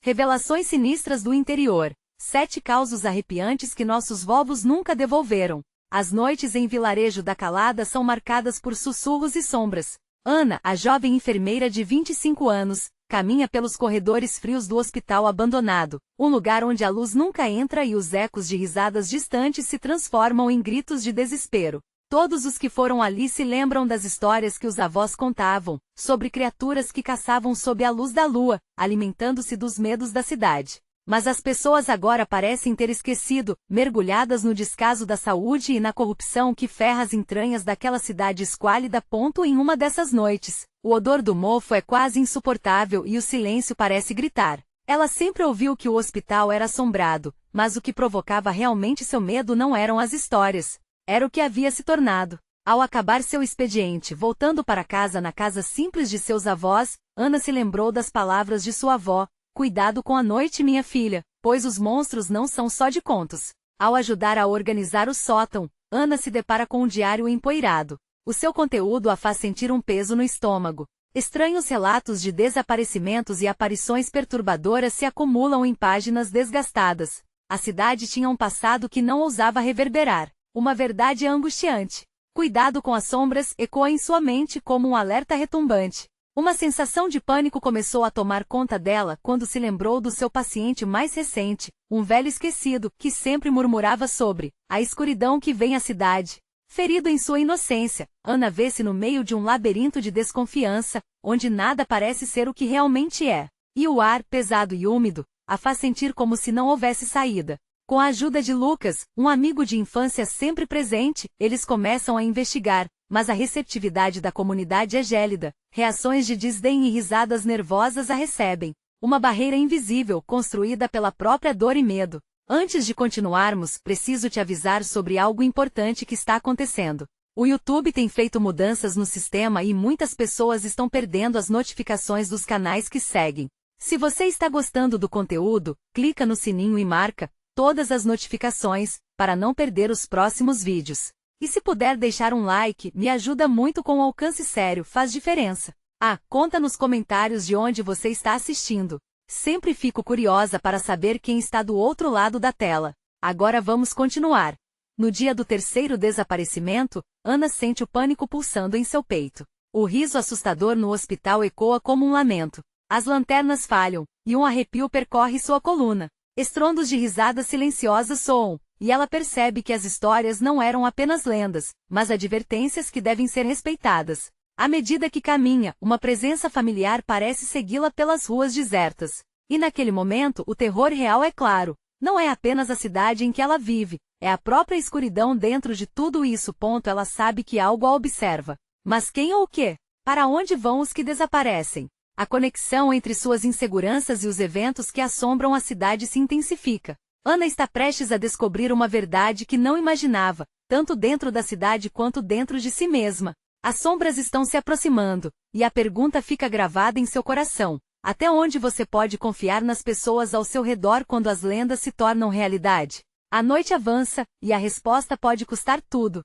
Revelações sinistras do interior. 7 causos arrepiantes que nossos vovos nunca devolveram. As noites em Vilarejo da Calada são marcadas por sussurros e sombras. Ana, a jovem enfermeira de 25 anos, caminha pelos corredores frios do hospital abandonado, um lugar onde a luz nunca entra e os ecos de risadas distantes se transformam em gritos de desespero. Todos os que foram ali se lembram das histórias que os avós contavam, sobre criaturas que caçavam sob a luz da lua, alimentando-se dos medos da cidade. Mas as pessoas agora parecem ter esquecido, mergulhadas no descaso da saúde e na corrupção que ferra as entranhas daquela cidade esquálida. Em uma dessas noites, o odor do mofo é quase insuportável e o silêncio parece gritar. Ela sempre ouviu que o hospital era assombrado, mas o que provocava realmente seu medo não eram as histórias. Era o que havia se tornado. Ao acabar seu expediente voltando para casa na casa simples de seus avós, Ana se lembrou das palavras de sua avó: "Cuidado com a noite, minha filha, pois os monstros não são só de contos." Ao ajudar a organizar o sótão, Ana se depara com um diário empoeirado. O seu conteúdo a faz sentir um peso no estômago. Estranhos relatos de desaparecimentos e aparições perturbadoras se acumulam em páginas desgastadas. A cidade tinha um passado que não ousava reverberar. Uma verdade angustiante. "Cuidado com as sombras" ecoa em sua mente como um alerta retumbante. Uma sensação de pânico começou a tomar conta dela quando se lembrou do seu paciente mais recente, um velho esquecido, que sempre murmurava sobre a escuridão que vem à cidade. Ferido em sua inocência, Ana vê-se no meio de um labirinto de desconfiança, onde nada parece ser o que realmente é. E o ar, pesado e úmido, a faz sentir como se não houvesse saída. Com a ajuda de Lucas, um amigo de infância sempre presente, eles começam a investigar, mas a receptividade da comunidade é gélida. Reações de desdém e risadas nervosas a recebem. Uma barreira invisível construída pela própria dor e medo. Antes de continuarmos, preciso te avisar sobre algo importante que está acontecendo. O YouTube tem feito mudanças no sistema e muitas pessoas estão perdendo as notificações dos canais que seguem. Se você está gostando do conteúdo, clica no sininho e marca todas as notificações, para não perder os próximos vídeos. E se puder deixar um like, me ajuda muito com o alcance sério, faz diferença. Conta nos comentários de onde você está assistindo. Sempre fico curiosa para saber quem está do outro lado da tela. Agora vamos continuar. No dia do terceiro desaparecimento, Ana sente o pânico pulsando em seu peito. O riso assustador no hospital ecoa como um lamento. As lanternas falham, e um arrepio percorre sua coluna. Estrondos de risadas silenciosas soam, e ela percebe que as histórias não eram apenas lendas, mas advertências que devem ser respeitadas. À medida que caminha, uma presença familiar parece segui-la pelas ruas desertas. E naquele momento o terror real é claro. Não é apenas a cidade em que ela vive, é a própria escuridão dentro de tudo isso. Ela sabe que algo a observa. Mas quem ou o quê? Para onde vão os que desaparecem? A conexão entre suas inseguranças e os eventos que assombram a cidade se intensifica. Ana está prestes a descobrir uma verdade que não imaginava, tanto dentro da cidade quanto dentro de si mesma. As sombras estão se aproximando, e a pergunta fica gravada em seu coração: até onde você pode confiar nas pessoas ao seu redor quando as lendas se tornam realidade? A noite avança, e a resposta pode custar tudo.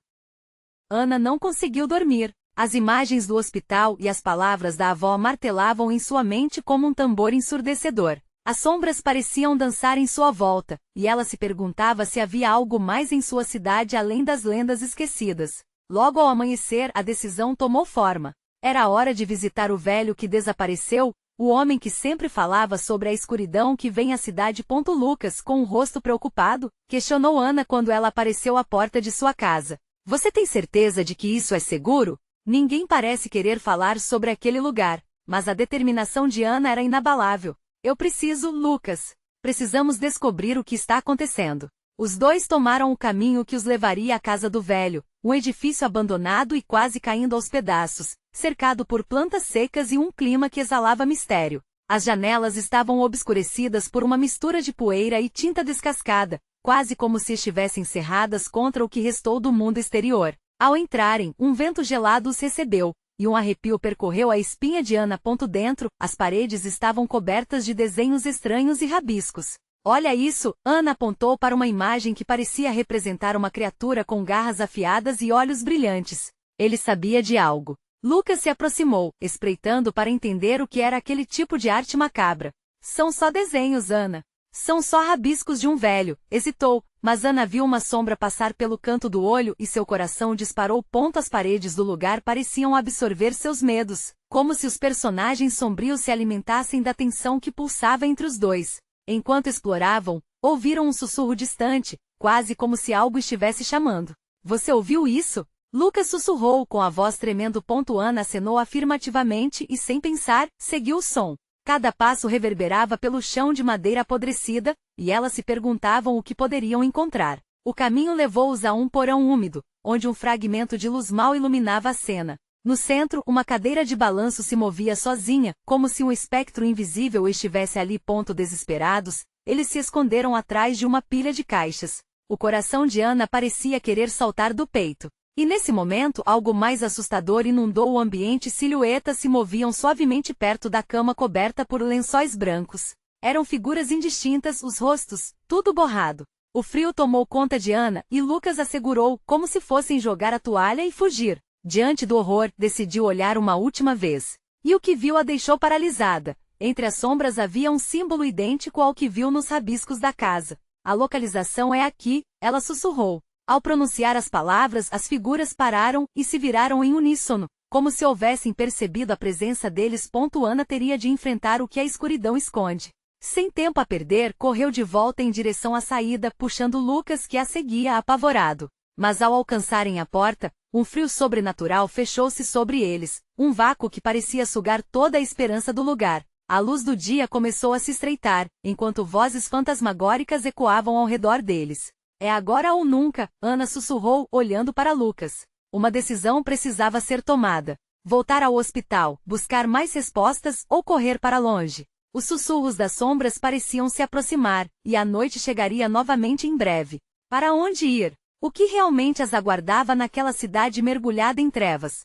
Ana não conseguiu dormir. As imagens do hospital e as palavras da avó martelavam em sua mente como um tambor ensurdecedor. As sombras pareciam dançar em sua volta, e ela se perguntava se havia algo mais em sua cidade além das lendas esquecidas. Logo ao amanhecer, a decisão tomou forma. Era a hora de visitar o velho que desapareceu, o homem que sempre falava sobre a escuridão que vem à cidade. Lucas, com um rosto preocupado, questionou Ana quando ela apareceu à porta de sua casa. "Você tem certeza de que isso é seguro?" Ninguém parece querer falar sobre aquele lugar, mas a determinação de Ana era inabalável. "Eu preciso, Lucas. Precisamos descobrir o que está acontecendo." Os dois tomaram o caminho que os levaria à casa do velho, um edifício abandonado e quase caindo aos pedaços, cercado por plantas secas e um clima que exalava mistério. As janelas estavam obscurecidas por uma mistura de poeira e tinta descascada, quase como se estivessem cerradas contra o que restou do mundo exterior. Ao entrarem, um vento gelado os recebeu, e um arrepio percorreu a espinha de Ana. Dentro, as paredes estavam cobertas de desenhos estranhos e rabiscos. "Olha isso!" Ana apontou para uma imagem que parecia representar uma criatura com garras afiadas e olhos brilhantes. Ele sabia de algo. Lucas se aproximou, espreitando para entender o que era aquele tipo de arte macabra. São só desenhos, Ana. São só rabiscos de um velho, hesitou, mas Ana viu uma sombra passar pelo canto do olho e seu coração disparou. As paredes do lugar pareciam absorver seus medos, como se os personagens sombrios se alimentassem da tensão que pulsava entre os dois. Enquanto exploravam, ouviram um sussurro distante, quase como se algo estivesse chamando. Você ouviu isso? Lucas sussurrou com a voz tremendo. Ana acenou afirmativamente e, sem pensar, seguiu o som. Cada passo reverberava pelo chão de madeira apodrecida, e elas se perguntavam o que poderiam encontrar. O caminho levou-os a um porão úmido, onde um fragmento de luz mal iluminava a cena. No centro, uma cadeira de balanço se movia sozinha, como se um espectro invisível estivesse ali. Desesperados, eles se esconderam atrás de uma pilha de caixas. O coração de Ana parecia querer saltar do peito. E nesse momento algo mais assustador inundou o ambiente. Silhuetas se moviam suavemente perto da cama coberta por lençóis brancos. Eram figuras indistintas, os rostos, tudo borrado. O frio tomou conta de Ana, e Lucas a segurou, como se fossem jogar a toalha e fugir. Diante do horror, decidiu olhar uma última vez. E o que viu a deixou paralisada. Entre as sombras havia um símbolo idêntico ao que viu nos rabiscos da casa. A localização é aqui, ela sussurrou. Ao pronunciar as palavras, as figuras pararam e se viraram em uníssono, como se houvessem percebido a presença deles. Ana teria de enfrentar o que a escuridão esconde. Sem tempo a perder, correu de volta em direção à saída, puxando Lucas, que a seguia apavorado. Mas ao alcançarem a porta, um frio sobrenatural fechou-se sobre eles, um vácuo que parecia sugar toda a esperança do lugar. A luz do dia começou a se estreitar, enquanto vozes fantasmagóricas ecoavam ao redor deles. É agora ou nunca, Ana sussurrou, olhando para Lucas. Uma decisão precisava ser tomada. Voltar ao hospital, buscar mais respostas ou correr para longe. Os sussurros das sombras pareciam se aproximar, e a noite chegaria novamente em breve. Para onde ir? O que realmente as aguardava naquela cidade mergulhada em trevas?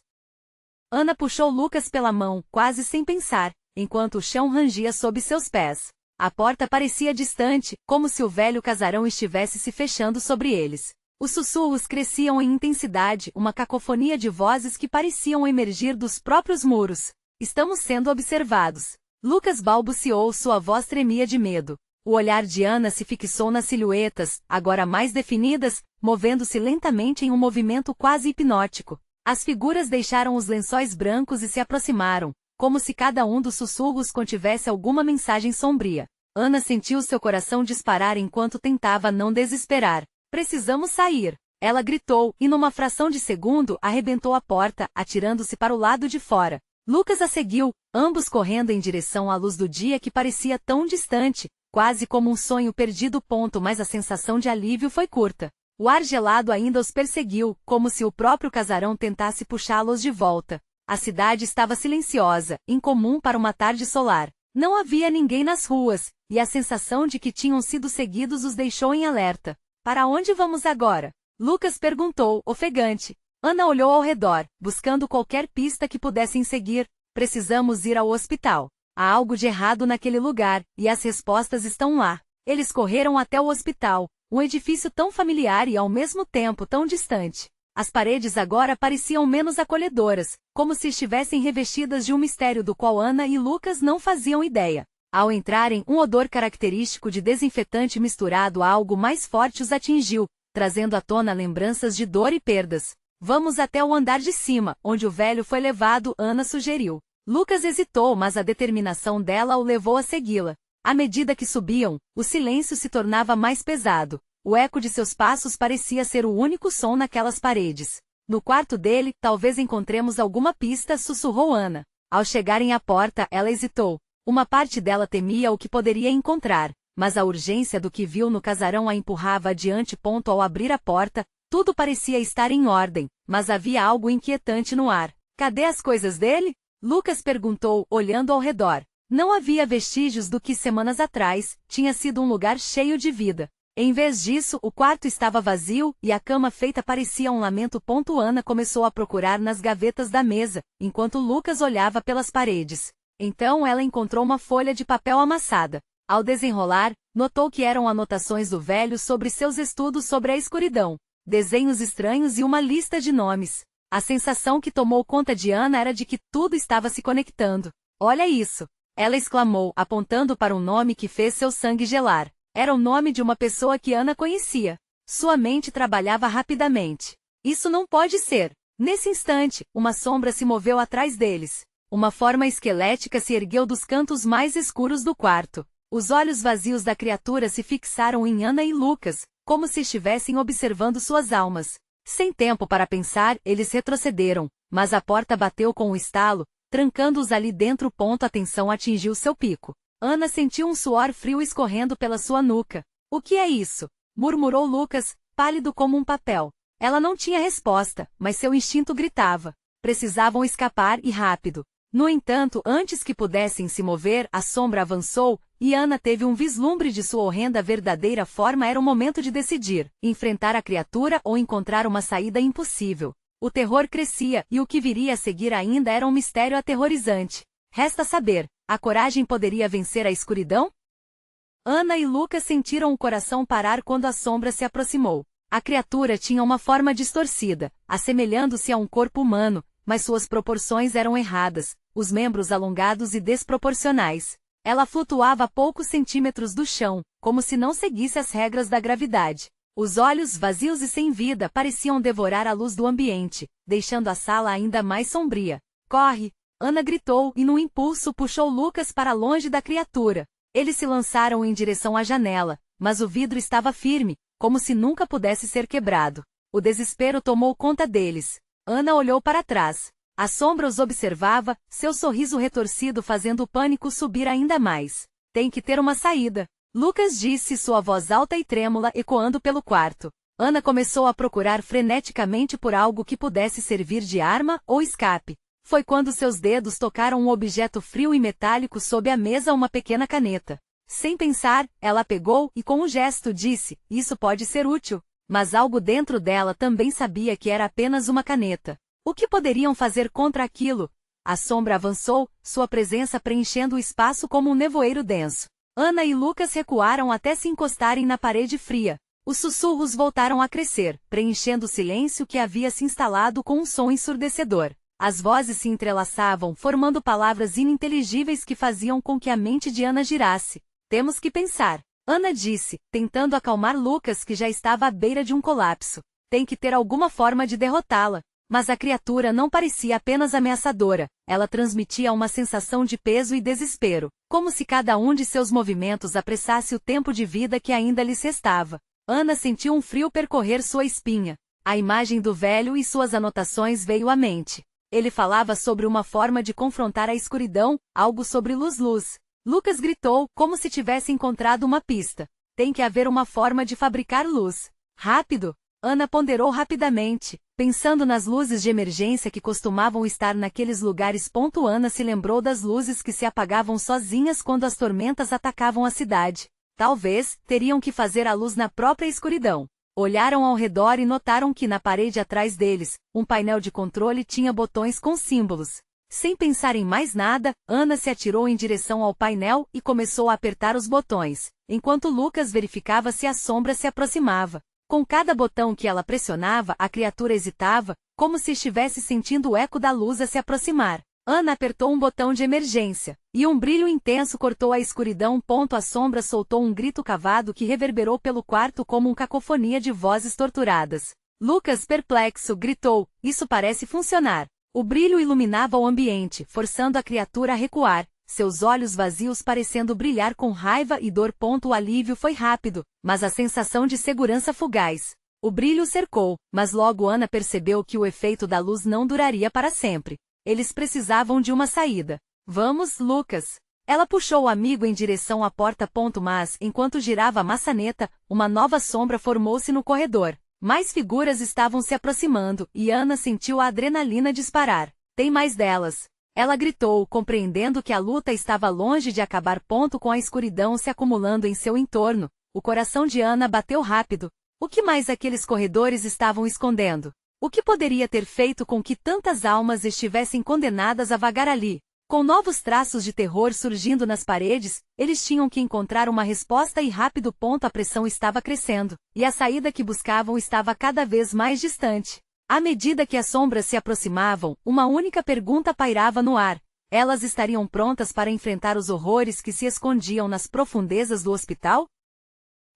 Ana puxou Lucas pela mão, quase sem pensar, enquanto o chão rangia sob seus pés. A porta parecia distante, como se o velho casarão estivesse se fechando sobre eles. Os sussurros cresciam em intensidade, uma cacofonia de vozes que pareciam emergir dos próprios muros. Estamos sendo observados. Lucas balbuciou, sua voz tremia de medo. O olhar de Ana se fixou nas silhuetas, agora mais definidas, movendo-se lentamente em um movimento quase hipnótico. As figuras deixaram os lençóis brancos e se aproximaram, como se cada um dos sussurros contivesse alguma mensagem sombria. Ana sentiu seu coração disparar enquanto tentava não desesperar. Precisamos sair! Ela gritou, e numa fração de segundo arrebentou a porta, atirando-se para o lado de fora. Lucas a seguiu, ambos correndo em direção à luz do dia que parecia tão distante, quase como um sonho perdido. Mas a sensação de alívio foi curta. O ar gelado ainda os perseguiu, como se o próprio casarão tentasse puxá-los de volta. A cidade estava silenciosa, incomum para uma tarde solar. Não havia ninguém nas ruas, e a sensação de que tinham sido seguidos os deixou em alerta. Para onde vamos agora? Lucas perguntou, ofegante. Ana olhou ao redor, buscando qualquer pista que pudessem seguir. Precisamos ir ao hospital. Há algo de errado naquele lugar, e as respostas estão lá. Eles correram até o hospital, um edifício tão familiar e ao mesmo tempo tão distante. As paredes agora pareciam menos acolhedoras, como se estivessem revestidas de um mistério do qual Ana e Lucas não faziam ideia. Ao entrarem, um odor característico de desinfetante misturado a algo mais forte os atingiu, trazendo à tona lembranças de dor e perdas. Vamos até o andar de cima, onde o velho foi levado, Ana sugeriu. Lucas hesitou, mas a determinação dela o levou a segui-la. À medida que subiam, o silêncio se tornava mais pesado. O eco de seus passos parecia ser o único som naquelas paredes. No quarto dele, talvez encontremos alguma pista, sussurrou Ana. Ao chegarem à porta, ela hesitou. Uma parte dela temia o que poderia encontrar, mas a urgência do que viu no casarão a empurrava adiante. Ao abrir a porta, tudo parecia estar em ordem, mas havia algo inquietante no ar. Cadê as coisas dele? Lucas perguntou, olhando ao redor. Não havia vestígios do que semanas atrás tinha sido um lugar cheio de vida. Em vez disso, o quarto estava vazio, e a cama feita parecia um lamento. Ana começou a procurar nas gavetas da mesa, enquanto Lucas olhava pelas paredes. Então ela encontrou uma folha de papel amassada. Ao desenrolar, notou que eram anotações do velho sobre seus estudos sobre a escuridão, desenhos estranhos e uma lista de nomes. A sensação que tomou conta de Ana era de que tudo estava se conectando. Olha isso! Ela exclamou, apontando para um nome que fez seu sangue gelar. Era o nome de uma pessoa que Ana conhecia. Sua mente trabalhava rapidamente. Isso não pode ser. Nesse instante, uma sombra se moveu atrás deles. Uma forma esquelética se ergueu dos cantos mais escuros do quarto. Os olhos vazios da criatura se fixaram em Ana e Lucas, como se estivessem observando suas almas. Sem tempo para pensar, eles retrocederam, mas a porta bateu com um estalo, trancando-os ali dentro. A tensão atingiu seu pico. Ana sentiu um suor frio escorrendo pela sua nuca. O que é isso? Murmurou Lucas, pálido como um papel. Ela não tinha resposta, mas seu instinto gritava. Precisavam escapar e rápido. No entanto, antes que pudessem se mover, a sombra avançou, e Ana teve um vislumbre de sua horrenda verdadeira forma. Era o momento de decidir, enfrentar a criatura ou encontrar uma saída impossível. O terror crescia, e o que viria a seguir ainda era um mistério aterrorizante. Resta saber, a coragem poderia vencer a escuridão? Ana e Lucas sentiram o coração parar quando a sombra se aproximou. A criatura tinha uma forma distorcida, assemelhando-se a um corpo humano, mas suas proporções eram erradas, os membros alongados e desproporcionais. Ela flutuava a poucos centímetros do chão, como se não seguisse as regras da gravidade. Os olhos, vazios e sem vida, pareciam devorar a luz do ambiente, deixando a sala ainda mais sombria. Corre! Ana gritou e num impulso puxou Lucas para longe da criatura. Eles se lançaram em direção à janela, mas o vidro estava firme, como se nunca pudesse ser quebrado. O desespero tomou conta deles. Ana olhou para trás. A sombra os observava, seu sorriso retorcido fazendo o pânico subir ainda mais. Tem que ter uma saída. Lucas disse, sua voz alta e trêmula ecoando pelo quarto. Ana começou a procurar freneticamente por algo que pudesse servir de arma ou escape. Foi quando seus dedos tocaram um objeto frio e metálico sob a mesa, uma pequena caneta. Sem pensar, ela pegou e com um gesto disse, isso pode ser útil. Mas algo dentro dela também sabia que era apenas uma caneta. O que poderiam fazer contra aquilo? A sombra avançou, sua presença preenchendo o espaço como um nevoeiro denso. Ana e Lucas recuaram até se encostarem na parede fria. Os sussurros voltaram a crescer, preenchendo o silêncio que havia se instalado com um som ensurdecedor. As vozes se entrelaçavam, formando palavras ininteligíveis que faziam com que a mente de Ana girasse. Temos que pensar. Ana disse, tentando acalmar Lucas, que já estava à beira de um colapso. Tem que ter alguma forma de derrotá-la. Mas a criatura não parecia apenas ameaçadora, ela transmitia uma sensação de peso e desespero, como se cada um de seus movimentos apressasse o tempo de vida que ainda lhes restava. Ana sentiu um frio percorrer sua espinha. A imagem do velho e suas anotações veio à mente. Ele falava sobre uma forma de confrontar a escuridão, algo sobre luz. Lucas gritou, como se tivesse encontrado uma pista. Tem que haver uma forma de fabricar luz. Rápido! Ana ponderou rapidamente, pensando nas luzes de emergência que costumavam estar naqueles lugares. Ana se lembrou das luzes que se apagavam sozinhas quando as tormentas atacavam a cidade. Talvez, teriam que fazer a luz na própria escuridão. Olharam ao redor e notaram que na parede atrás deles, um painel de controle tinha botões com símbolos. Sem pensar em mais nada, Ana se atirou em direção ao painel e começou a apertar os botões, enquanto Lucas verificava se a sombra se aproximava. Com cada botão que ela pressionava, a criatura hesitava, como se estivesse sentindo o eco da luz a se aproximar. Ana apertou um botão de emergência, e um brilho intenso cortou a escuridão. A sombra soltou um grito cavado que reverberou pelo quarto como uma cacofonia de vozes torturadas. Lucas, perplexo, gritou, isso parece funcionar. O brilho iluminava o ambiente, forçando a criatura a recuar, seus olhos vazios parecendo brilhar com raiva e dor. O alívio foi rápido, mas a sensação de segurança fugaz. O brilho cercou, mas logo Ana percebeu que o efeito da luz não duraria para sempre. Eles precisavam de uma saída. Vamos, Lucas. Ela puxou o amigo em direção à porta. Mas, enquanto girava a maçaneta, uma nova sombra formou-se no corredor. Mais figuras estavam se aproximando, e Ana sentiu a adrenalina disparar. Tem mais delas. Ela gritou, compreendendo que a luta estava longe de acabar. Com a escuridão se acumulando em seu entorno, o coração de Ana bateu rápido. O que mais aqueles corredores estavam escondendo? O que poderia ter feito com que tantas almas estivessem condenadas a vagar ali? Com novos traços de terror surgindo nas paredes, eles tinham que encontrar uma resposta e rápido. A pressão estava crescendo, e a saída que buscavam estava cada vez mais distante. À medida que as sombras se aproximavam, uma única pergunta pairava no ar. Elas estariam prontas para enfrentar os horrores que se escondiam nas profundezas do hospital?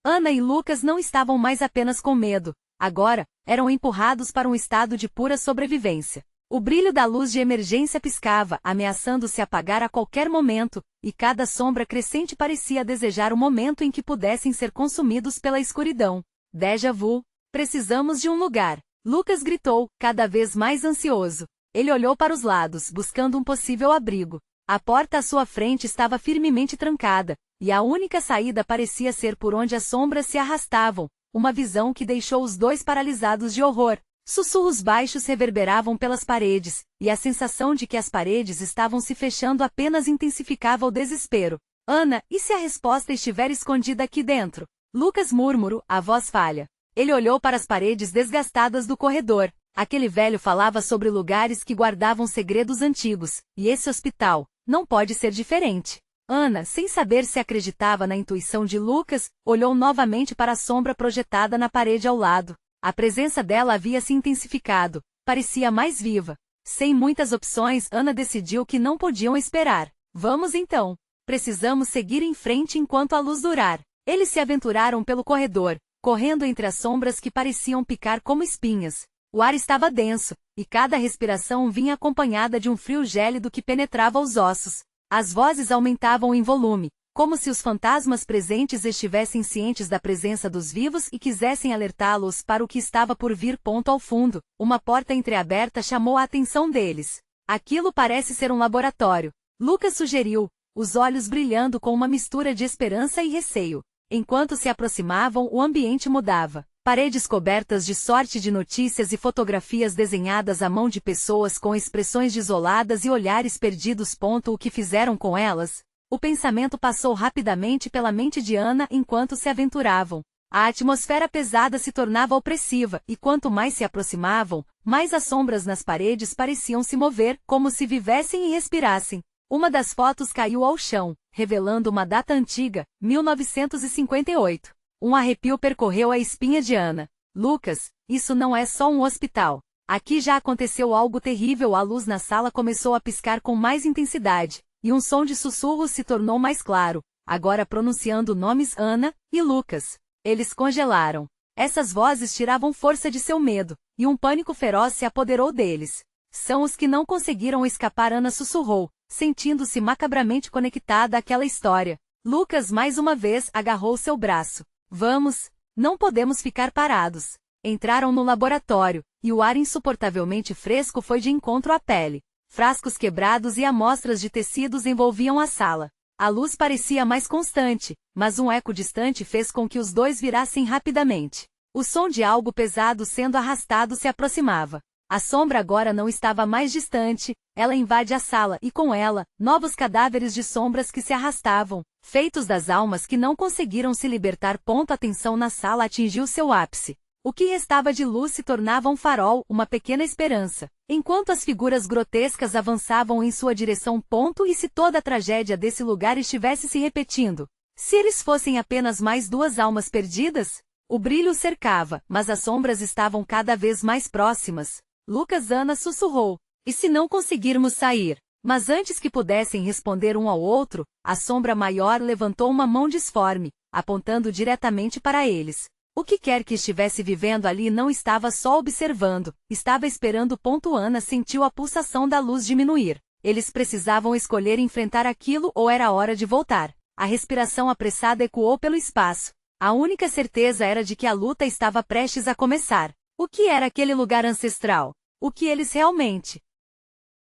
Ana e Lucas não estavam mais apenas com medo, agora, eram empurrados para um estado de pura sobrevivência. O brilho da luz de emergência piscava, ameaçando se apagar a qualquer momento, e cada sombra crescente parecia desejar o momento em que pudessem ser consumidos pela escuridão. Déjà vu. Precisamos de um lugar. Lucas gritou, cada vez mais ansioso. Ele olhou para os lados, buscando um possível abrigo. A porta à sua frente estava firmemente trancada, e a única saída parecia ser por onde as sombras se arrastavam, uma visão que deixou os dois paralisados de horror. Sussurros baixos reverberavam pelas paredes, e a sensação de que as paredes estavam se fechando apenas intensificava o desespero. Ana, e se a resposta estiver escondida aqui dentro? Lucas murmurou, a voz falha. Ele olhou para as paredes desgastadas do corredor. Aquele velho falava sobre lugares que guardavam segredos antigos, e esse hospital não pode ser diferente. Ana, sem saber se acreditava na intuição de Lucas, olhou novamente para a sombra projetada na parede ao lado. A presença dela havia se intensificado, parecia mais viva. Sem muitas opções, Ana decidiu que não podiam esperar. Vamos então. Precisamos seguir em frente enquanto a luz durar. Eles se aventuraram pelo corredor, correndo entre as sombras que pareciam picar como espinhas. O ar estava denso, e cada respiração vinha acompanhada de um frio gélido que penetrava os ossos. As vozes aumentavam em volume, como se os fantasmas presentes estivessem cientes da presença dos vivos e quisessem alertá-los para o que estava por vir. Ao fundo, uma porta entreaberta chamou a atenção deles. Aquilo parece ser um laboratório, Lucas sugeriu, os olhos brilhando com uma mistura de esperança e receio. Enquanto se aproximavam, o ambiente mudava. Paredes cobertas de sorte de notícias e fotografias desenhadas à mão de pessoas com expressões desoladas e olhares perdidos. O que fizeram com elas? O pensamento passou rapidamente pela mente de Ana enquanto se aventuravam. A atmosfera pesada se tornava opressiva, e quanto mais se aproximavam, mais as sombras nas paredes pareciam se mover, como se vivessem e respirassem. Uma das fotos caiu ao chão, revelando uma data antiga, 1958. Um arrepio percorreu a espinha de Ana. Lucas, isso não é só um hospital. Aqui já aconteceu algo terrível. A luz na sala começou a piscar com mais intensidade, e um som de sussurros se tornou mais claro, agora pronunciando nomes Ana e Lucas. Eles congelaram. Essas vozes tiravam força de seu medo, e um pânico feroz se apoderou deles. São os que não conseguiram escapar, Ana sussurrou, sentindo-se macabramente conectada àquela história. Lucas mais uma vez agarrou seu braço. Vamos, não podemos ficar parados. Entraram no laboratório, e o ar insuportavelmente fresco foi de encontro à pele. Frascos quebrados e amostras de tecidos envolviam a sala. A luz parecia mais constante, mas um eco distante fez com que os dois virassem rapidamente. O som de algo pesado sendo arrastado se aproximava. A sombra agora não estava mais distante, ela invade a sala e com ela, novos cadáveres de sombras que se arrastavam, feitos das almas que não conseguiram se libertar. A tensão na sala atingiu seu ápice. O que restava de luz se tornava um farol, uma pequena esperança, enquanto as figuras grotescas avançavam em sua direção. E se toda a tragédia desse lugar estivesse se repetindo? Se eles fossem apenas mais duas almas perdidas? O brilho cercava, mas as sombras estavam cada vez mais próximas. Lucas, Ana sussurrou. E se não conseguirmos sair? Mas antes que pudessem responder um ao outro, a sombra maior levantou uma mão disforme, apontando diretamente para eles. O que quer que estivesse vivendo ali não estava só observando, estava esperando. Ana sentiu a pulsação da luz diminuir. Eles precisavam escolher enfrentar aquilo ou era hora de voltar. A respiração apressada ecoou pelo espaço. A única certeza era de que a luta estava prestes a começar. O que era aquele lugar ancestral? O que eles realmente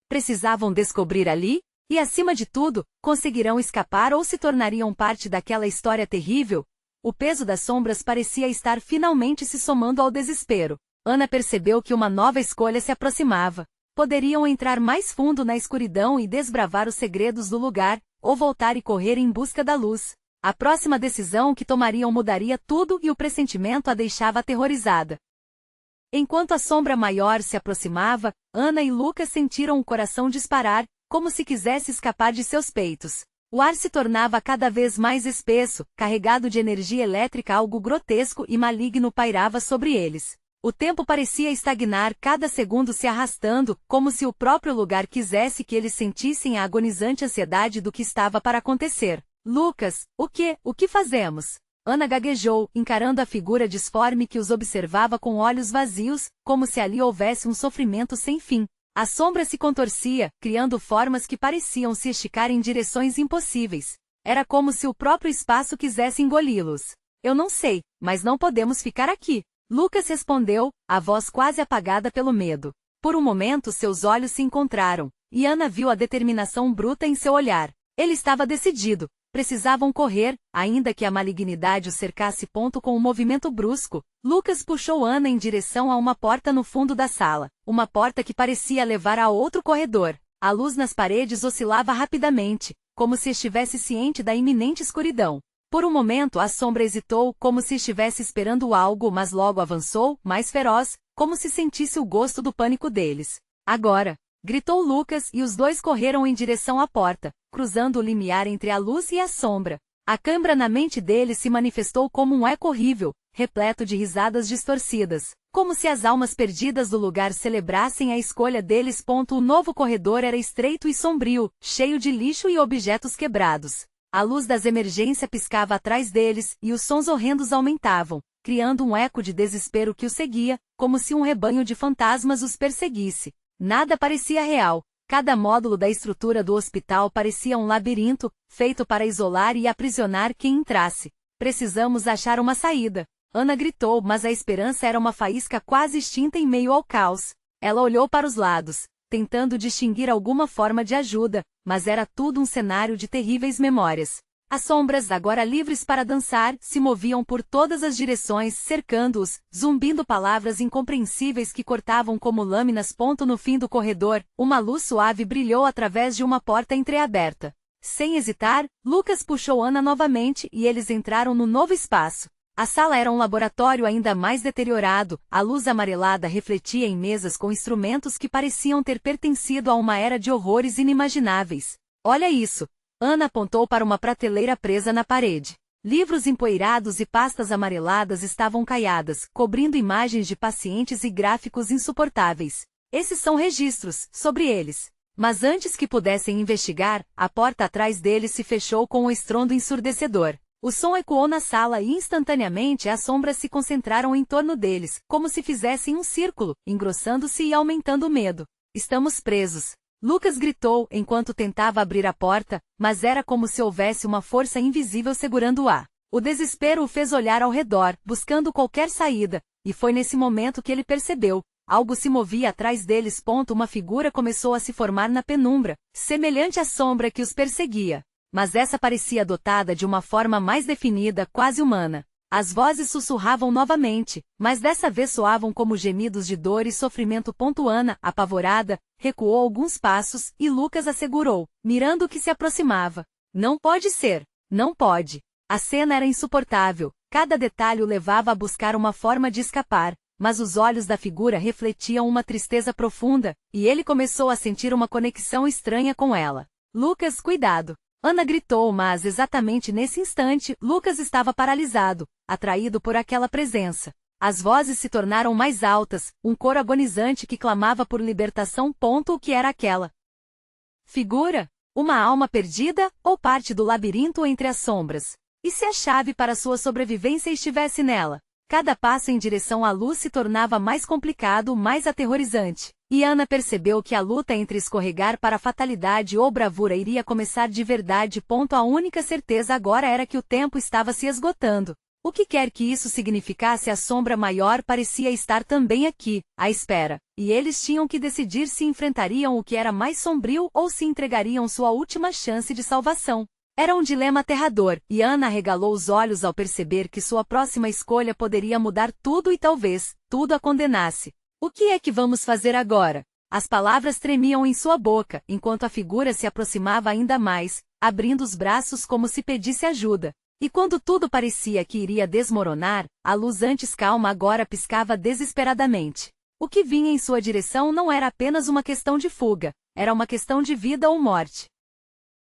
precisavam descobrir ali? E acima de tudo, conseguirão escapar ou se tornariam parte daquela história terrível? O peso das sombras parecia estar finalmente se somando ao desespero. Ana percebeu que uma nova escolha se aproximava. Poderiam entrar mais fundo na escuridão e desbravar os segredos do lugar, ou voltar e correr em busca da luz. A próxima decisão que tomariam mudaria tudo e o pressentimento a deixava aterrorizada. Enquanto a sombra maior se aproximava, Ana e Lucas sentiram o coração disparar, como se quisesse escapar de seus peitos. O ar se tornava cada vez mais espesso, carregado de energia elétrica. Algo grotesco e maligno pairava sobre eles. O tempo parecia estagnar, cada segundo se arrastando, como se o próprio lugar quisesse que eles sentissem a agonizante ansiedade do que estava para acontecer. Lucas, o que fazemos? Ana gaguejou, encarando a figura disforme que os observava com olhos vazios, como se ali houvesse um sofrimento sem fim. A sombra se contorcia, criando formas que pareciam se esticar em direções impossíveis. Era como se o próprio espaço quisesse engoli-los. Eu não sei, mas não podemos ficar aqui. Lucas respondeu, a voz quase apagada pelo medo. Por um momento seus olhos se encontraram, e Ana viu a determinação bruta em seu olhar. Ele estava decidido. Precisavam correr, ainda que a malignidade o cercasse. Com um movimento brusco, Lucas puxou Ana em direção a uma porta no fundo da sala. Uma porta que parecia levar a outro corredor. A luz nas paredes oscilava rapidamente, como se estivesse ciente da iminente escuridão. Por um momento a sombra hesitou, como se estivesse esperando algo, mas logo avançou, mais feroz, como se sentisse o gosto do pânico deles. Agora! Gritou Lucas e os dois correram em direção à porta, cruzando o limiar entre a luz e a sombra. A cãibra na mente deles se manifestou como um eco horrível, repleto de risadas distorcidas, como se as almas perdidas do lugar celebrassem a escolha deles. O novo corredor era estreito e sombrio, cheio de lixo e objetos quebrados. A luz das emergências piscava atrás deles, e os sons horrendos aumentavam, criando um eco de desespero que os seguia, como se um rebanho de fantasmas os perseguisse. Nada parecia real. Cada módulo da estrutura do hospital parecia um labirinto, feito para isolar e aprisionar quem entrasse. Precisamos achar uma saída. Ana gritou, mas a esperança era uma faísca quase extinta em meio ao caos. Ela olhou para os lados, tentando distinguir alguma forma de ajuda, mas era tudo um cenário de terríveis memórias. As sombras, agora livres para dançar, se moviam por todas as direções, cercando-os, zumbindo palavras incompreensíveis que cortavam como lâminas. No fim do corredor, uma luz suave brilhou através de uma porta entreaberta. Sem hesitar, Lucas puxou Ana novamente e eles entraram no novo espaço. A sala era um laboratório ainda mais deteriorado, a luz amarelada refletia em mesas com instrumentos que pareciam ter pertencido a uma era de horrores inimagináveis. Olha isso! Ana apontou para uma prateleira presa na parede. Livros empoeirados e pastas amareladas estavam caiadas, cobrindo imagens de pacientes e gráficos insuportáveis. Esses são registros, sobre eles. Mas antes que pudessem investigar, a porta atrás deles se fechou com um estrondo ensurdecedor. O som ecoou na sala e instantaneamente as sombras se concentraram em torno deles, como se fizessem um círculo, engrossando-se e aumentando o medo. Estamos presos. Lucas gritou enquanto tentava abrir a porta, mas era como se houvesse uma força invisível segurando-a. O desespero o fez olhar ao redor, buscando qualquer saída, e foi nesse momento que ele percebeu. Algo se movia atrás deles. Uma figura começou a se formar na penumbra, semelhante à sombra que os perseguia. Mas essa parecia dotada de uma forma mais definida, quase humana. As vozes sussurravam novamente, mas dessa vez soavam como gemidos de dor e sofrimento. Ana, apavorada, recuou alguns passos, e Lucas a segurou, mirando o que se aproximava. Não pode ser! Não pode! A cena era insuportável, cada detalhe o levava a buscar uma forma de escapar, mas os olhos da figura refletiam uma tristeza profunda, e ele começou a sentir uma conexão estranha com ela. Lucas, cuidado! Ana gritou, mas exatamente nesse instante, Lucas estava paralisado, atraído por aquela presença. As vozes se tornaram mais altas, um coro agonizante que clamava por libertação. O que era aquela figura? Uma alma perdida, ou parte do labirinto entre as sombras? E se a chave para sua sobrevivência estivesse nela? Cada passo em direção à luz se tornava mais complicado, mais aterrorizante. E Ana percebeu que a luta entre escorregar para a fatalidade ou bravura iria começar de verdade. A única certeza agora era que o tempo estava se esgotando. O que quer que isso significasse, a sombra maior parecia estar também aqui, à espera. E eles tinham que decidir se enfrentariam o que era mais sombrio ou se entregariam sua última chance de salvação. Era um dilema aterrador, e Ana arregalou os olhos ao perceber que sua próxima escolha poderia mudar tudo e talvez, tudo a condenasse. O que é que vamos fazer agora? As palavras tremiam em sua boca, enquanto a figura se aproximava ainda mais, abrindo os braços como se pedisse ajuda. E quando tudo parecia que iria desmoronar, a luz antes calma agora piscava desesperadamente. O que vinha em sua direção não era apenas uma questão de fuga, era uma questão de vida ou morte.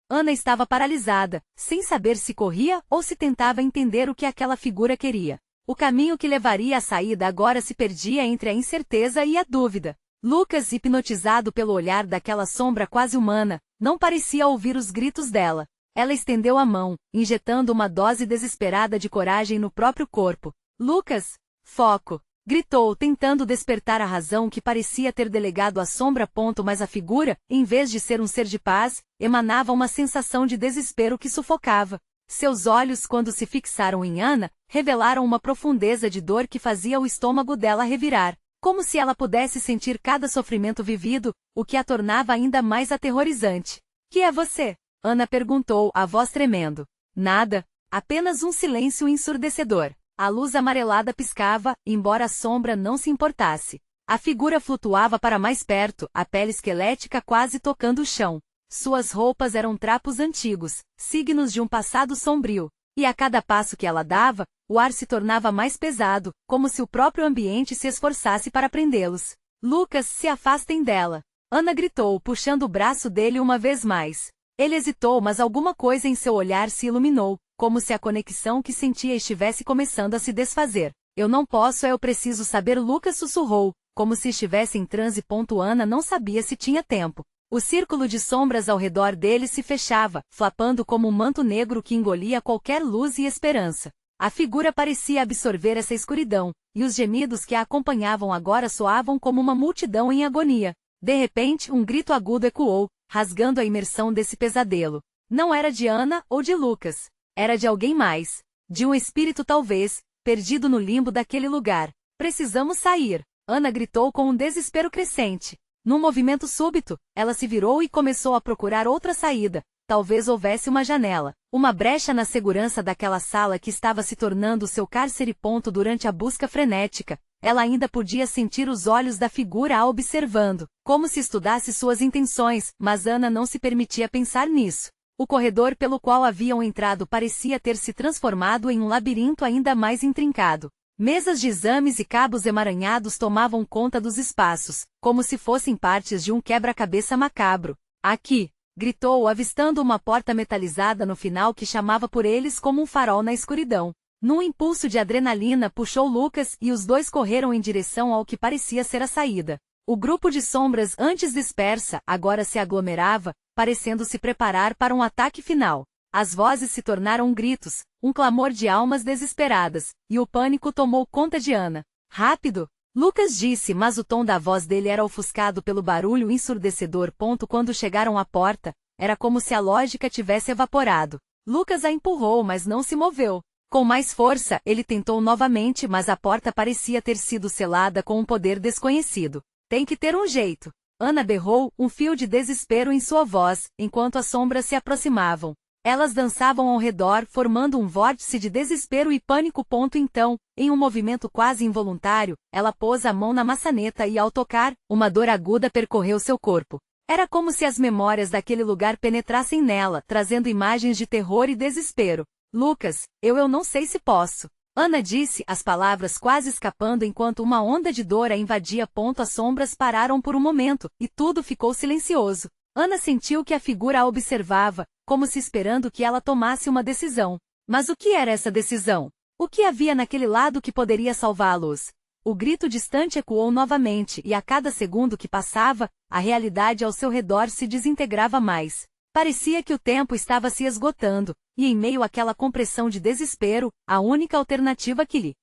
Ana estava paralisada, sem saber se corria ou se tentava entender o que aquela figura queria. O caminho que levaria à saída agora se perdia entre a incerteza e a dúvida. Lucas, hipnotizado pelo olhar daquela sombra quase humana, não parecia ouvir os gritos dela. Ela estendeu a mão, injetando uma dose desesperada de coragem no próprio corpo. Lucas! Foco! Gritou, tentando despertar a razão que parecia ter delegado à sombra. Mas a figura, em vez de ser um ser de paz, emanava uma sensação de desespero que sufocava. Seus olhos, quando se fixaram em Ana, revelaram uma profundeza de dor que fazia o estômago dela revirar, como se ela pudesse sentir cada sofrimento vivido, o que a tornava ainda mais aterrorizante. Que é você? Ana perguntou, a voz tremendo. Nada, apenas um silêncio ensurdecedor. A luz amarelada piscava, embora a sombra não se importasse. A figura flutuava para mais perto, a pele esquelética quase tocando o chão. Suas roupas eram trapos antigos, signos de um passado sombrio, e a cada passo que ela dava, o ar se tornava mais pesado, como se o próprio ambiente se esforçasse para prendê-los. Lucas, se afastem dela! Ana gritou, puxando o braço dele uma vez mais. Ele hesitou, mas alguma coisa em seu olhar se iluminou, como se a conexão que sentia estivesse começando a se desfazer. Eu não posso, eu preciso saber, Lucas sussurrou, como se estivesse em transe. Ana não sabia se tinha tempo. O círculo de sombras ao redor dele se fechava, flapando como um manto negro que engolia qualquer luz e esperança. A figura parecia absorver essa escuridão, e os gemidos que a acompanhavam agora soavam como uma multidão em agonia. De repente, um grito agudo ecoou, rasgando a imersão desse pesadelo. Não era de Ana ou de Lucas. Era de alguém mais. De um espírito talvez, perdido no limbo daquele lugar. Precisamos sair! Ana gritou com um desespero crescente. Num movimento súbito, ela se virou e começou a procurar outra saída. Talvez houvesse uma janela, uma brecha na segurança daquela sala que estava se tornando seu cárcere. Durante a busca frenética, ela ainda podia sentir os olhos da figura a observando, como se estudasse suas intenções, mas Ana não se permitia pensar nisso. O corredor pelo qual haviam entrado parecia ter se transformado em um labirinto ainda mais intrincado. Mesas de exames e cabos emaranhados tomavam conta dos espaços, como se fossem partes de um quebra-cabeça macabro. Aqui! Gritou, avistando uma porta metalizada no final que chamava por eles como um farol na escuridão. Num impulso de adrenalina puxou Lucas e os dois correram em direção ao que parecia ser a saída. O grupo de sombras, antes dispersa, agora se aglomerava, parecendo se preparar para um ataque final. As vozes se tornaram gritos, um clamor de almas desesperadas, e o pânico tomou conta de Ana. Rápido! Lucas disse, mas o tom da voz dele era ofuscado pelo barulho ensurdecedor. Quando chegaram à porta, era como se a lógica tivesse evaporado. Lucas a empurrou, mas não se moveu. Com mais força, ele tentou novamente, mas a porta parecia ter sido selada com um poder desconhecido. Tem que ter um jeito. Ana berrou, um fio de desespero em sua voz, enquanto as sombras se aproximavam. Elas dançavam ao redor, formando um vórtice de desespero e pânico. Então, em um movimento quase involuntário, ela pôs a mão na maçaneta e, ao tocar, uma dor aguda percorreu seu corpo. Era como se as memórias daquele lugar penetrassem nela, trazendo imagens de terror e desespero. Lucas, eu não sei se posso. Ana disse, as palavras quase escapando enquanto uma onda de dor a invadia. As sombras pararam por um momento, e tudo ficou silencioso. Ana sentiu que a figura a observava, como se esperando que ela tomasse uma decisão. Mas o que era essa decisão? O que havia naquele lado que poderia salvá-los? O grito distante ecoou novamente e a cada segundo que passava, a realidade ao seu redor se desintegrava mais. Parecia que o tempo estava se esgotando, e em meio àquela compressão de desespero, a única alternativa que lhe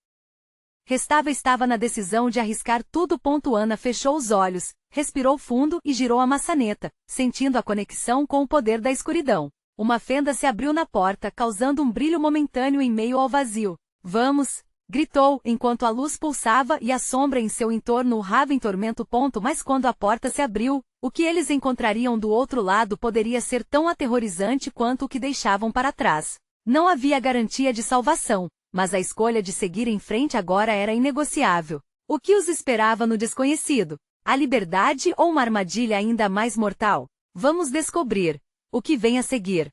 restava estava na decisão de arriscar tudo. Ana fechou os olhos, respirou fundo e girou a maçaneta, sentindo a conexão com o poder da escuridão. Uma fenda se abriu na porta, causando um brilho momentâneo em meio ao vazio. Vamos! Gritou, enquanto a luz pulsava e a sombra em seu entorno urrava em tormento. Mas quando a porta se abriu, o que eles encontrariam do outro lado poderia ser tão aterrorizante quanto o que deixavam para trás. Não havia garantia de salvação, mas a escolha de seguir em frente agora era inegociável. O que os esperava no desconhecido? A liberdade ou uma armadilha ainda mais mortal? Vamos descobrir. O que vem a seguir?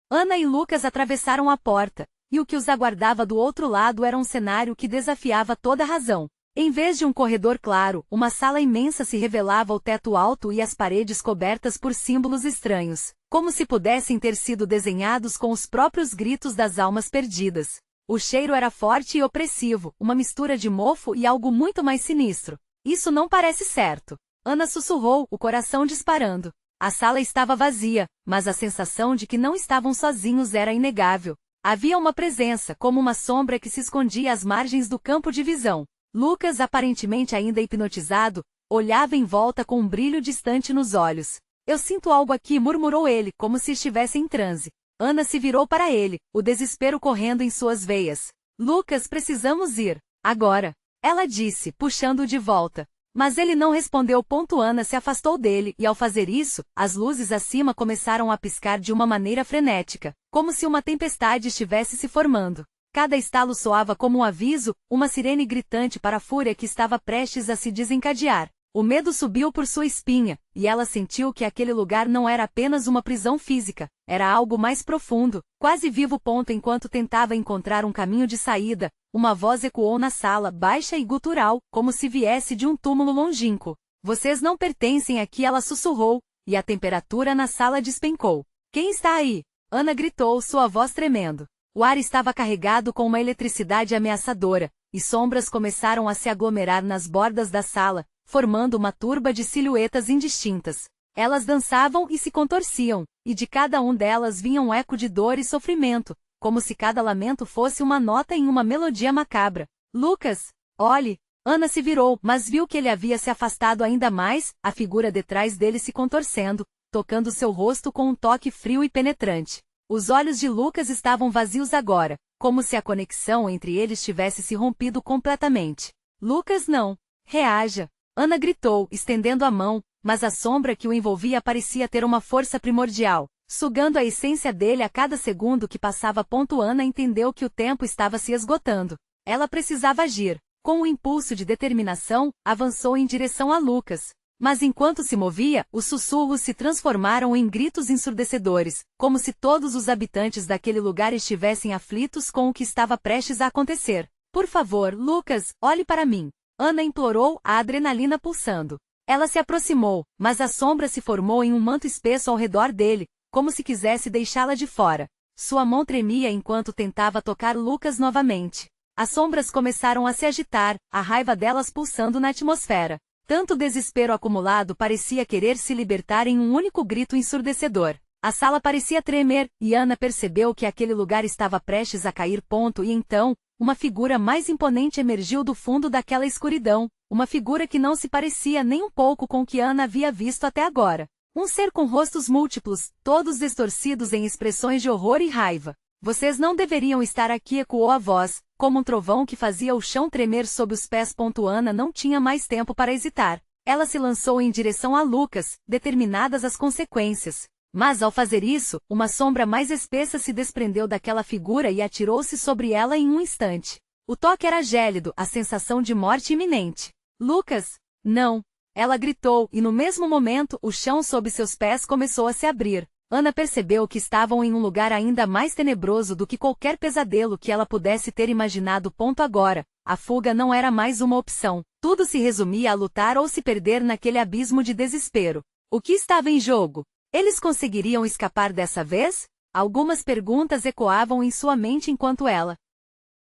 Ana e Lucas atravessaram a porta, e o que os aguardava do outro lado era um cenário que desafiava toda a razão. Em vez de um corredor claro, uma sala imensa se revelava, o teto alto e as paredes cobertas por símbolos estranhos, como se pudessem ter sido desenhados com os próprios gritos das almas perdidas. O cheiro era forte e opressivo, uma mistura de mofo e algo muito mais sinistro. Isso não parece certo. Ana sussurrou, o coração disparando. A sala estava vazia, mas a sensação de que não estavam sozinhos era inegável. Havia uma presença, como uma sombra que se escondia às margens do campo de visão. Lucas, aparentemente ainda hipnotizado, olhava em volta com um brilho distante nos olhos. Eu sinto algo aqui, murmurou ele, como se estivesse em transe. Ana se virou para ele, o desespero correndo em suas veias. Lucas, precisamos ir. Agora. Ela disse, puxando-o de volta. Mas ele não respondeu. Ana se afastou dele, e ao fazer isso, as luzes acima começaram a piscar de uma maneira frenética, como se uma tempestade estivesse se formando. Cada estalo soava como um aviso, uma sirene gritante para a fúria que estava prestes a se desencadear. O medo subiu por sua espinha, e ela sentiu que aquele lugar não era apenas uma prisão física, era algo mais profundo, quase vivo. Enquanto tentava encontrar um caminho de saída, uma voz ecoou na sala, baixa e gutural, como se viesse de um túmulo longínquo. Vocês não pertencem aqui, ela sussurrou, e a temperatura na sala despencou. Quem está aí? Ana gritou, sua voz tremendo. O ar estava carregado com uma eletricidade ameaçadora, e sombras começaram a se aglomerar nas bordas da sala, formando uma turba de silhuetas indistintas. Elas dançavam e se contorciam, e de cada um delas vinha um eco de dor e sofrimento, como se cada lamento fosse uma nota em uma melodia macabra. Lucas, olhe! Ana se virou, mas viu que ele havia se afastado ainda mais, a figura detrás dele se contorcendo, tocando seu rosto com um toque frio e penetrante. Os olhos de Lucas estavam vazios agora, como se a conexão entre eles tivesse se rompido completamente. Lucas, não! Reaja! Ana gritou, estendendo a mão, mas a sombra que o envolvia parecia ter uma força primordial, sugando a essência dele a cada segundo que passava. Ana entendeu que o tempo estava se esgotando. Ela precisava agir. Com um impulso de determinação, avançou em direção a Lucas. Mas enquanto se movia, os sussurros se transformaram em gritos ensurdecedores, como se todos os habitantes daquele lugar estivessem aflitos com o que estava prestes a acontecer. Por favor, Lucas, olhe para mim. Ana implorou, a adrenalina pulsando. Ela se aproximou, mas a sombra se formou em um manto espesso ao redor dele, como se quisesse deixá-la de fora. Sua mão tremia enquanto tentava tocar Lucas novamente. As sombras começaram a se agitar, a raiva delas pulsando na atmosfera. Tanto desespero acumulado parecia querer se libertar em um único grito ensurdecedor. A sala parecia tremer, e Ana percebeu que aquele lugar estava prestes a cair. E então, uma figura mais imponente emergiu do fundo daquela escuridão, uma figura que não se parecia nem um pouco com o que Ana havia visto até agora. Um ser com rostos múltiplos, todos distorcidos em expressões de horror e raiva. Vocês não deveriam estar aqui, ecoou a voz, como um trovão que fazia o chão tremer sob os pés. Ana não tinha mais tempo para hesitar. Ela se lançou em direção a Lucas, determinadas as consequências. Mas ao fazer isso, uma sombra mais espessa se desprendeu daquela figura e atirou-se sobre ela em um instante. O toque era gélido, a sensação de morte iminente. Lucas, não! Ela gritou, e no mesmo momento, o chão sob seus pés começou a se abrir. Ana percebeu que estavam em um lugar ainda mais tenebroso do que qualquer pesadelo que ela pudesse ter imaginado. Agora, a fuga não era mais uma opção. Tudo se resumia a lutar ou se perder naquele abismo de desespero. O que estava em jogo? Eles conseguiriam escapar dessa vez? Algumas perguntas ecoavam em sua mente enquanto ela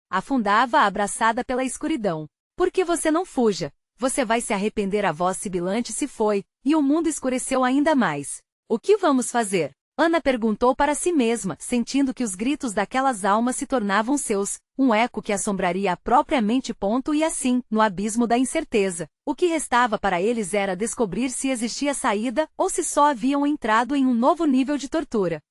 afundava abraçada pela escuridão. Por que você não fuja? Você vai se arrepender. A voz sibilante se foi, e o mundo escureceu ainda mais. O que vamos fazer? Ana perguntou para si mesma, sentindo que os gritos daquelas almas se tornavam seus, um eco que assombraria a própria mente. E assim, no abismo da incerteza, o que restava para eles era descobrir se existia saída ou se só haviam entrado em um novo nível de tortura.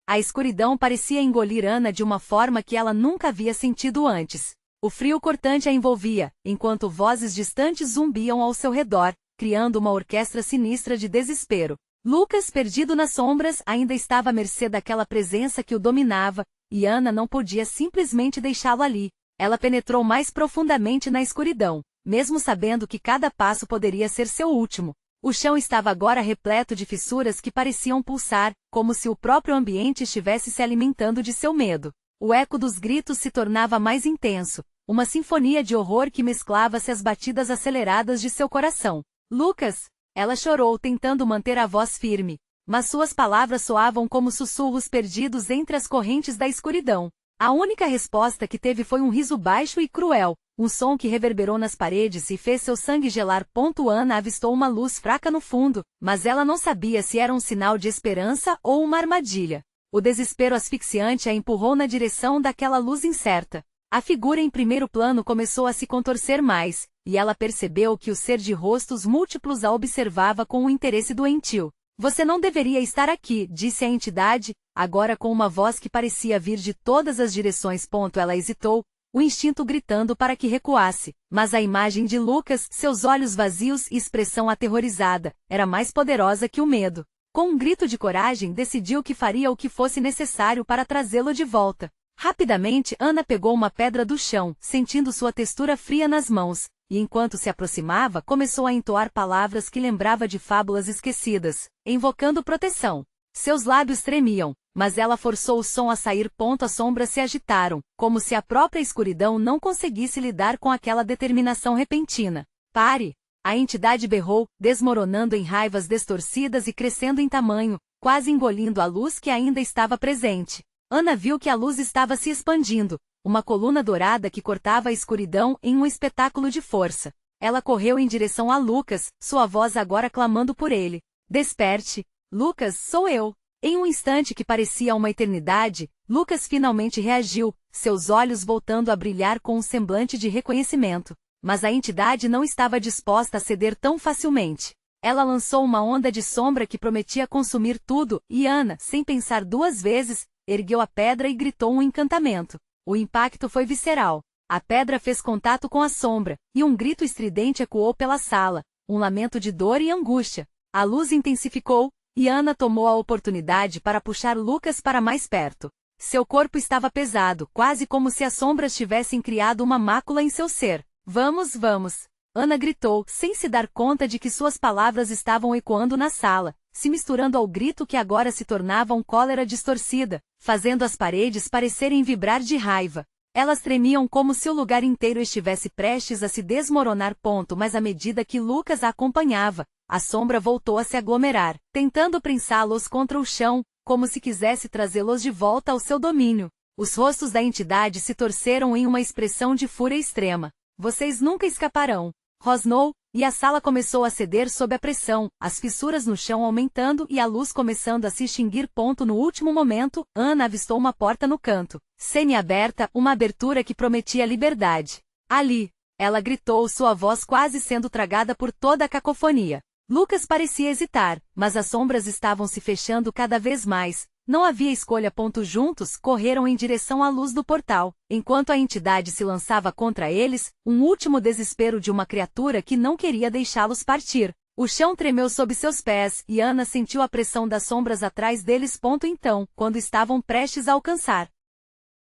A escuridão parecia engolir Ana de uma forma que ela nunca havia sentido antes. O frio cortante a envolvia, enquanto vozes distantes zumbiam ao seu redor, criando uma orquestra sinistra de desespero. Lucas, perdido nas sombras, ainda estava à mercê daquela presença que o dominava, e Ana não podia simplesmente deixá-lo ali. Ela penetrou mais profundamente na escuridão, mesmo sabendo que cada passo poderia ser seu último. O chão estava agora repleto de fissuras que pareciam pulsar, como se o próprio ambiente estivesse se alimentando de seu medo. O eco dos gritos se tornava mais intenso, uma sinfonia de horror que mesclava-se às batidas aceleradas de seu coração. Lucas! Ela chorou tentando manter a voz firme, mas suas palavras soavam como sussurros perdidos entre as correntes da escuridão. A única resposta que teve foi um riso baixo e cruel, um som que reverberou nas paredes e fez seu sangue gelar. Ana avistou uma luz fraca no fundo, mas ela não sabia se era um sinal de esperança ou uma armadilha. O desespero asfixiante a empurrou na direção daquela luz incerta. A figura em primeiro plano começou a se contorcer mais, e ela percebeu que o ser de rostos múltiplos a observava com um interesse doentio. Você não deveria estar aqui, disse a entidade, agora com uma voz que parecia vir de todas as direções. Ela hesitou, o instinto gritando para que recuasse, mas a imagem de Lucas, seus olhos vazios e expressão aterrorizada, era mais poderosa que o medo. Com um grito de coragem, decidiu que faria o que fosse necessário para trazê-lo de volta. Rapidamente, Ana pegou uma pedra do chão, sentindo sua textura fria nas mãos, e enquanto se aproximava, começou a entoar palavras que lembrava de fábulas esquecidas, invocando proteção. Seus lábios tremiam, mas ela forçou o som a sair. As sombras se agitaram, como se a própria escuridão não conseguisse lidar com aquela determinação repentina. Pare! A entidade berrou, desmoronando em raivas distorcidas e crescendo em tamanho, quase engolindo a luz que ainda estava presente. Ana viu que a luz estava se expandindo, uma coluna dourada que cortava a escuridão em um espetáculo de força. Ela correu em direção a Lucas, sua voz agora clamando por ele. Desperte! Lucas, sou eu! Em um instante que parecia uma eternidade, Lucas finalmente reagiu, seus olhos voltando a brilhar com um semblante de reconhecimento. Mas a entidade não estava disposta a ceder tão facilmente. Ela lançou uma onda de sombra que prometia consumir tudo, e Ana, sem pensar duas vezes, ergueu a pedra e gritou um encantamento. O impacto foi visceral. A pedra fez contato com a sombra, e um grito estridente ecoou pela sala, um lamento de dor e angústia. A luz intensificou, e Ana tomou a oportunidade para puxar Lucas para mais perto. Seu corpo estava pesado, quase como se as sombras tivessem criado uma mácula em seu ser. Vamos, vamos! Ana gritou, sem se dar conta de que suas palavras estavam ecoando na sala, se misturando ao grito que agora se tornava um cólera distorcida, fazendo as paredes parecerem vibrar de raiva. Elas tremiam como se o lugar inteiro estivesse prestes a se desmoronar. Mas à medida que Lucas a acompanhava, a sombra voltou a se aglomerar, tentando prensá-los contra o chão, como se quisesse trazê-los de volta ao seu domínio. Os rostos da entidade se torceram em uma expressão de fúria extrema. Vocês nunca escaparão! Rosnou, e a sala começou a ceder sob a pressão, as fissuras no chão aumentando e a luz começando a se extinguir. No último momento, Ana avistou uma porta no canto, semi-aberta, uma abertura que prometia liberdade. Ali! Ela gritou, sua voz quase sendo tragada por toda a cacofonia. Lucas parecia hesitar, mas as sombras estavam se fechando cada vez mais. Não havia escolha. Juntos, correram em direção à luz do portal, enquanto a entidade se lançava contra eles, um último desespero de uma criatura que não queria deixá-los partir. O chão tremeu sob seus pés, e Ana sentiu a pressão das sombras atrás deles. Então, quando estavam prestes a alcançar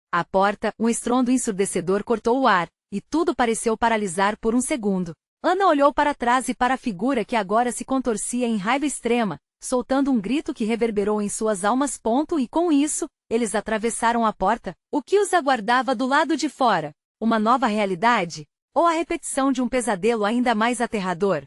a porta, um estrondo ensurdecedor cortou o ar, e tudo pareceu paralisar por um segundo. Ana olhou para trás e para a figura que agora se contorcia em raiva extrema, soltando um grito que reverberou em suas almas. E com isso, eles atravessaram a porta. O que os aguardava do lado de fora? Uma nova realidade? Ou a repetição de um pesadelo ainda mais aterrador?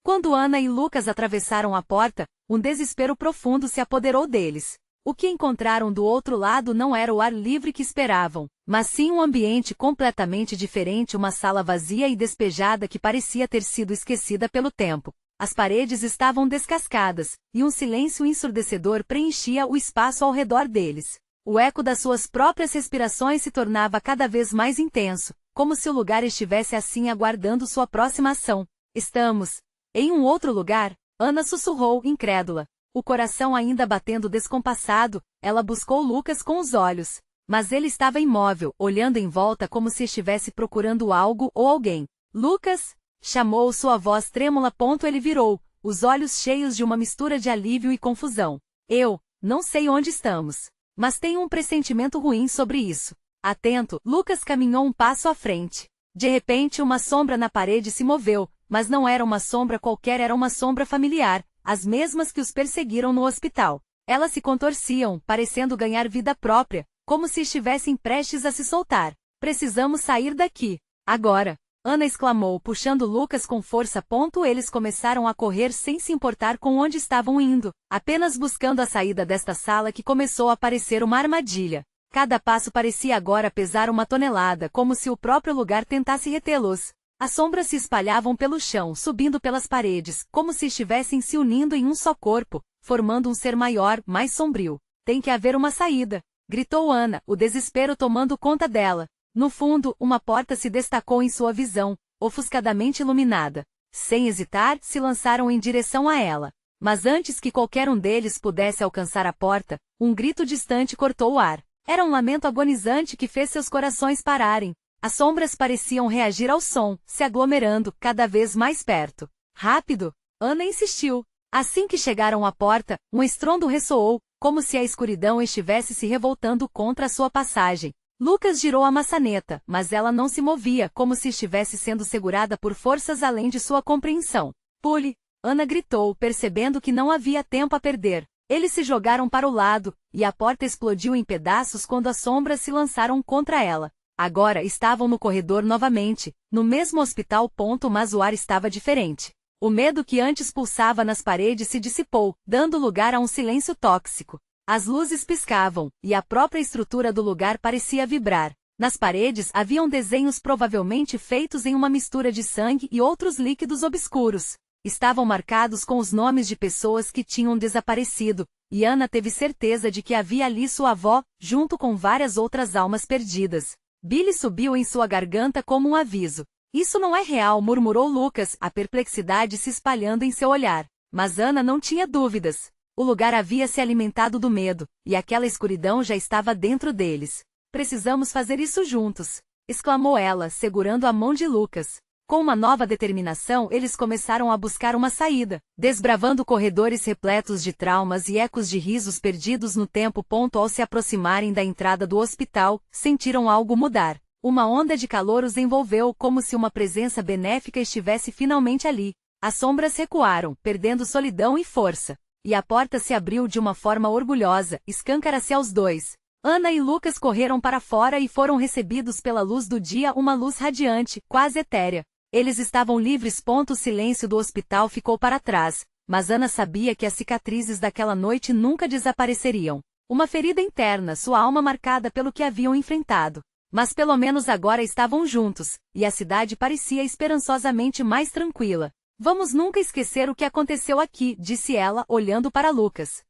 Quando Ana e Lucas atravessaram a porta, um desespero profundo se apoderou deles. O que encontraram do outro lado não era o ar livre que esperavam, mas sim um ambiente completamente diferente, uma sala vazia e despejada que parecia ter sido esquecida pelo tempo. As paredes estavam descascadas, e um silêncio ensurdecedor preenchia o espaço ao redor deles. O eco das suas próprias respirações se tornava cada vez mais intenso, como se o lugar estivesse assim aguardando sua próxima ação. Estamos em um outro lugar? Ana sussurrou, incrédula. O coração ainda batendo descompassado, ela buscou Lucas com os olhos. Mas ele estava imóvel, olhando em volta como se estivesse procurando algo ou alguém. Lucas? Chamou sua voz trêmula. Ele virou, os olhos cheios de uma mistura de alívio e confusão. Eu não sei onde estamos, mas tenho um pressentimento ruim sobre isso. Atento, Lucas caminhou um passo à frente. De repente, uma sombra na parede se moveu, mas não era uma sombra qualquer, era uma sombra familiar, as mesmas que os perseguiram no hospital. Elas se contorciam, parecendo ganhar vida própria, como se estivessem prestes a se soltar. Precisamos sair daqui. Agora! Ana exclamou, puxando Lucas com força. Eles começaram a correr sem se importar com onde estavam indo, apenas buscando a saída desta sala que começou a parecer uma armadilha. Cada passo parecia agora pesar uma tonelada, como se o próprio lugar tentasse retê-los. As sombras se espalhavam pelo chão, subindo pelas paredes, como se estivessem se unindo em um só corpo, formando um ser maior, mais sombrio. Tem que haver uma saída, gritou Ana, o desespero tomando conta dela. No fundo, uma porta se destacou em sua visão, ofuscadamente iluminada. Sem hesitar, se lançaram em direção a ela. Mas antes que qualquer um deles pudesse alcançar a porta, um grito distante cortou o ar. Era um lamento agonizante que fez seus corações pararem. As sombras pareciam reagir ao som, se aglomerando, cada vez mais perto. Rápido! Ana insistiu. Assim que chegaram à porta, um estrondo ressoou, como se a escuridão estivesse se revoltando contra a sua passagem. Lucas girou a maçaneta, mas ela não se movia, como se estivesse sendo segurada por forças além de sua compreensão. Pule! Ana gritou, percebendo que não havia tempo a perder. Eles se jogaram para o lado, e a porta explodiu em pedaços quando as sombras se lançaram contra ela. Agora estavam no corredor novamente, no mesmo hospital, mas o ar estava diferente. O medo que antes pulsava nas paredes se dissipou, dando lugar a um silêncio tóxico. As luzes piscavam, e a própria estrutura do lugar parecia vibrar. Nas paredes haviam desenhos provavelmente feitos em uma mistura de sangue e outros líquidos obscuros. Estavam marcados com os nomes de pessoas que tinham desaparecido, e Ana teve certeza de que havia ali sua avó, junto com várias outras almas perdidas. Billy subiu em sua garganta como um aviso. Isso não é real, murmurou Lucas, a perplexidade se espalhando em seu olhar. Mas Ana não tinha dúvidas. O lugar havia se alimentado do medo, e aquela escuridão já estava dentro deles. Precisamos fazer isso juntos, exclamou ela, segurando a mão de Lucas. Com uma nova determinação, eles começaram a buscar uma saída, desbravando corredores repletos de traumas e ecos de risos perdidos no tempo. Ao se aproximarem da entrada do hospital, sentiram algo mudar. Uma onda de calor os envolveu, como se uma presença benéfica estivesse finalmente ali. As sombras recuaram, perdendo solidão e força. E a porta se abriu de uma forma orgulhosa, escâncara-se aos dois. Ana e Lucas correram para fora e foram recebidos pela luz do dia, uma luz radiante, quase etérea. Eles estavam livres. O silêncio do hospital ficou para trás, mas Ana sabia que as cicatrizes daquela noite nunca desapareceriam. Uma ferida interna, sua alma marcada pelo que haviam enfrentado. Mas pelo menos agora estavam juntos, e a cidade parecia esperançosamente mais tranquila. Vamos nunca esquecer o que aconteceu aqui, disse ela, olhando para Lucas.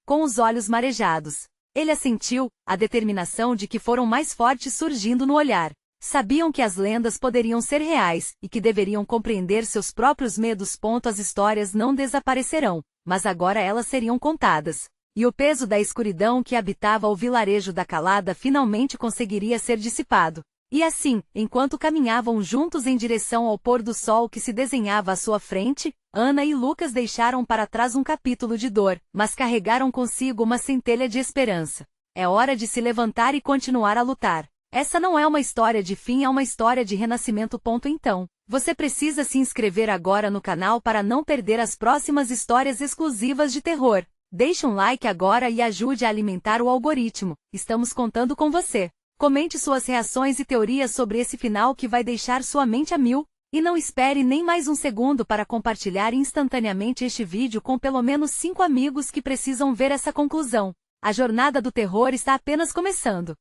Com os olhos marejados. Ele assentiu, a determinação de que foram mais fortes surgindo no olhar. Sabiam que as lendas poderiam ser reais, e que deveriam compreender seus próprios medos. As histórias não desaparecerão, mas agora elas seriam contadas. E o peso da escuridão que habitava o vilarejo da Calada finalmente conseguiria ser dissipado. E assim, enquanto caminhavam juntos em direção ao pôr do sol que se desenhava à sua frente, Ana e Lucas deixaram para trás um capítulo de dor, mas carregaram consigo uma centelha de esperança. É hora de se levantar e continuar a lutar. Essa não é uma história de fim, é uma história de renascimento. Então, você precisa se inscrever agora no canal para não perder as próximas histórias exclusivas de terror. Deixe um like agora e ajude a alimentar o algoritmo. Estamos contando com você. Comente suas reações e teorias sobre esse final que vai deixar sua mente a mil. E não espere nem mais um segundo para compartilhar instantaneamente este vídeo com pelo menos 5 amigos que precisam ver essa conclusão. A jornada do terror está apenas começando.